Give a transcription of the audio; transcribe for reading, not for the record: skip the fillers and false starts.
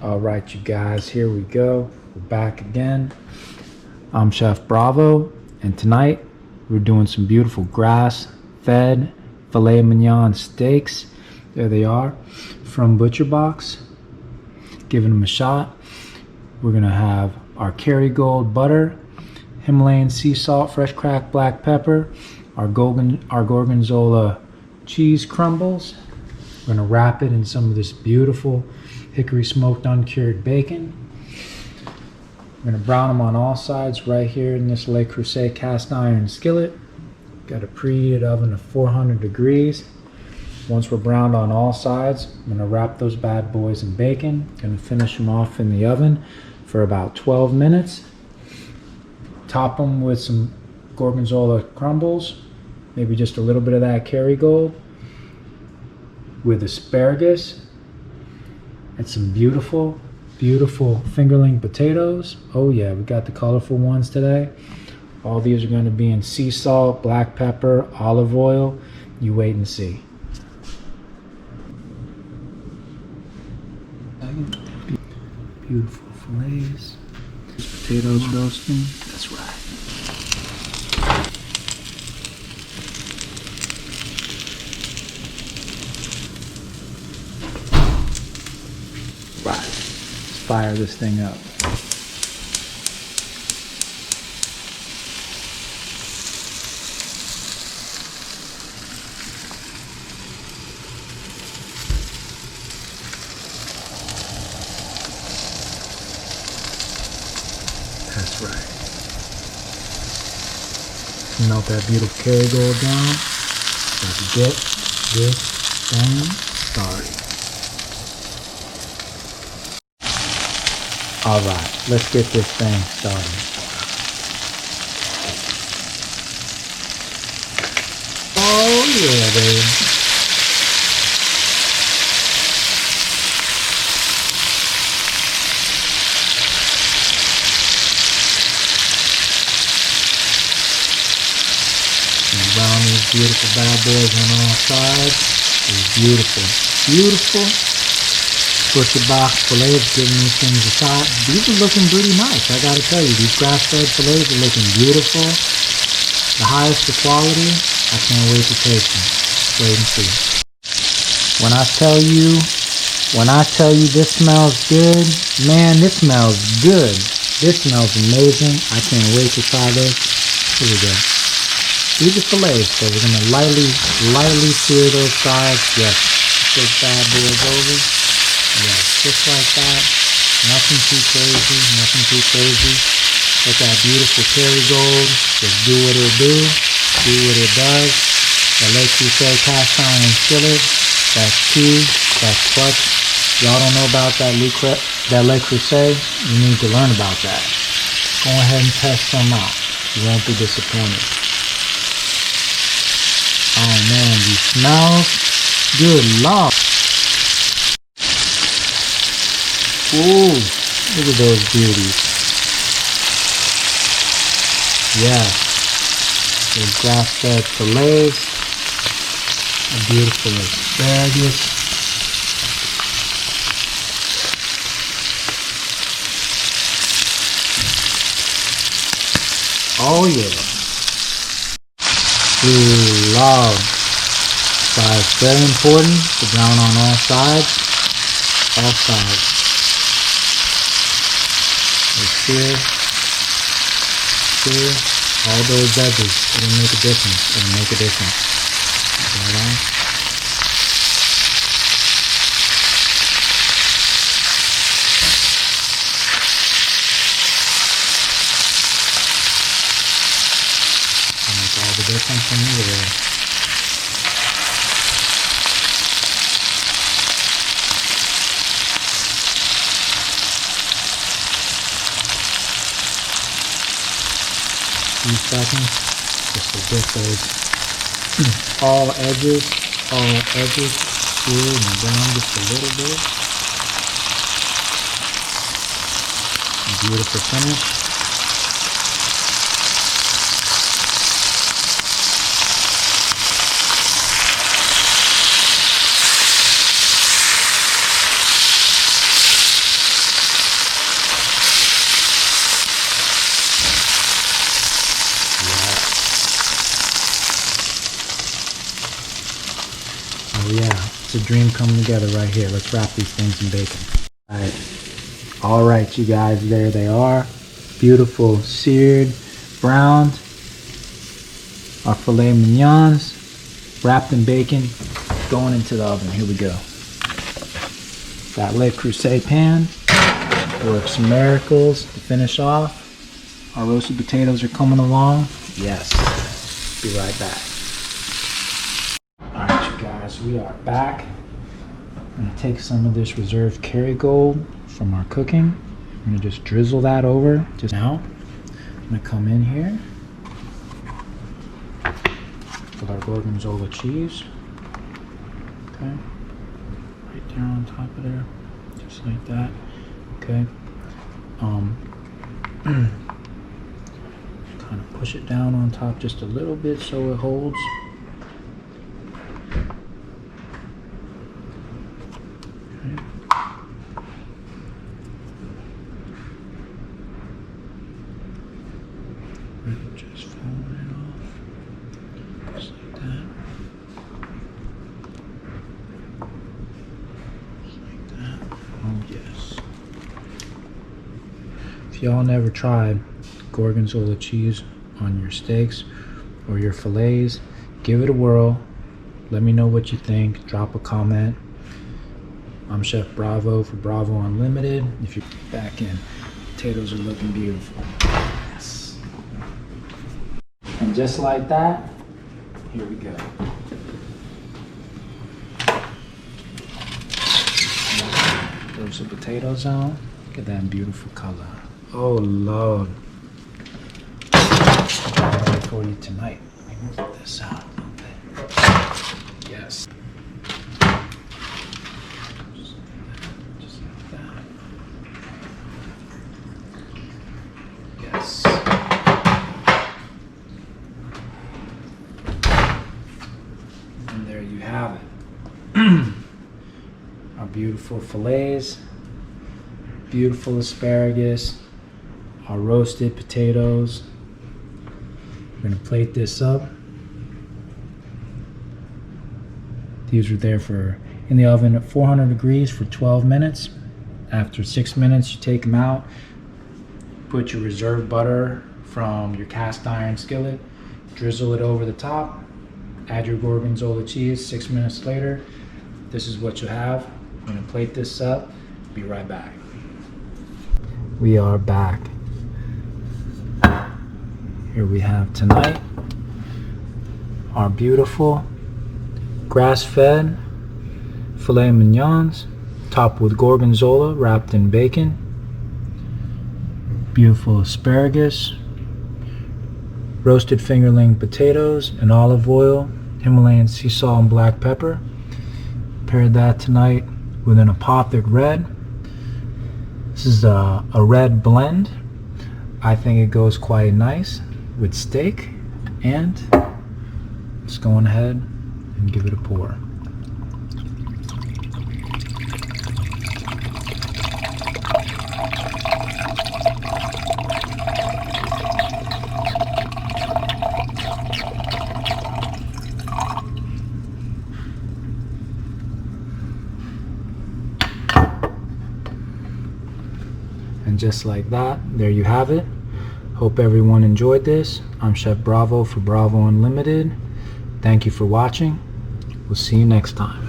All right, you guys, here we go. We're back again. I'm Chef Bravo, and tonight we're doing some beautiful grass-fed filet mignon steaks. There they are from Butcher Box. Giving them a shot. We're gonna have our Kerrygold butter, Himalayan sea salt, fresh cracked black pepper, our gorgonzola cheese crumbles. We're gonna wrap it in some of this beautiful hickory smoked uncured bacon. We're gonna brown them on all sides right here in this Le Creuset cast iron skillet. Got a preheated oven of 400 degrees. Once we're browned on all sides, I'm gonna wrap those bad boys in bacon. Gonna finish them off in the oven for about 12 minutes. Top them with some gorgonzola crumbles, maybe just a little bit of that Kerrygold, with asparagus and some beautiful fingerling potatoes. Oh yeah, we got the colorful ones today. All these are going to be in sea salt, black pepper, olive oil. You wait and see. Beautiful fillets. Potatoes roasting. That's right. Right. Let's fire this thing up. That's right. Melt that beautiful Kerrygold down. Let's get this thing started. All right, let's get this thing started. Oh yeah, baby. And brown these beautiful bad boys on all sides. It's beautiful, beautiful. Butcher Box fillets, giving these things a shot. These are looking pretty nice, I gotta tell you. These grass-fed fillets are looking beautiful. The highest of quality. I can't wait to taste them. Wait and see. When I tell you this smells good, man, this smells good. This smells amazing. I can't wait to try this. Here we go. These are fillets, so we're gonna lightly sear those sides. Yes, those bad boys over. Yes, just like that. Nothing too crazy, nothing too crazy. Let that beautiful Kerrygold just do what it do what it does. The Le Creuset cast iron skillet, that's key, that's clutch. Y'all don't know about that Le Creuset, you need to learn about that. Go ahead and test some out. You won't be disappointed. Oh man, these smells, good lord. Ooh, look at those beauties. Yeah, those grass-fed fillets, a beautiful asparagus. Oh yeah. Ooh, love. So it's very important to brown on all sides. All sides. Sear all those edges. It'll make a difference. It'll make a difference. Right on. It'll make all the difference in the world. Few seconds just to get those all edges seared and brown just a little bit. Beautiful finish. It's a dream coming together right here. Let's wrap these things in bacon. All right, you guys, there they are. Beautiful, seared, browned. Our filet mignons, wrapped in bacon, going into the oven. Here we go. That Le Creuset pan works miracles to finish off. Our roasted potatoes are coming along. Yes. Be right back. Alright, you guys, we are back. I'm going to take some of this reserved Kerrygold from our cooking. I'm going to just drizzle that over just now. I'm going to come in here with our Gorgonzola cheese. Okay. Right there on top of there. Just like that. Okay. Kind of push it down on top just a little bit so it holds. Okay. Just fold it off. Just like that. Just like that. Oh yes. If y'all never tried Gorgonzola cheese on your steaks or your fillets, give it a whirl. Let me know what you think. Drop a comment. I'm Chef Bravo for Bravo Unlimited. If you're back in, potatoes are looking beautiful. Yes. And just like that, here we go. Throw some potatoes on. Look at that beautiful color. Oh Lord. For you tonight. Let me move this out a little bit. Yes. Just like that. Yes. And there you have it. Our beautiful fillets, beautiful asparagus, our roasted potatoes. We're going to plate this up. These are there in the oven at 400 degrees for 12 minutes. After 6 minutes, you take them out. Put your reserved butter from your cast iron skillet. Drizzle it over the top. Add your Gorgonzola cheese. 6 minutes later, this is what you have. I'm going to plate this up. Be right back. We are back. Here we have tonight our beautiful grass-fed filet mignons, topped with Gorgonzola wrapped in bacon. Beautiful asparagus, roasted fingerling potatoes and olive oil, Himalayan sea salt and black pepper. Paired that tonight with an apothic red. This is a red blend. I think it goes quite nice with steak, and let's go on ahead and give it a pour. And just like that, there you have it. Hope everyone enjoyed this. I'm Chef Bravo for Bravo Unlimited. Thank you for watching. We'll see you next time.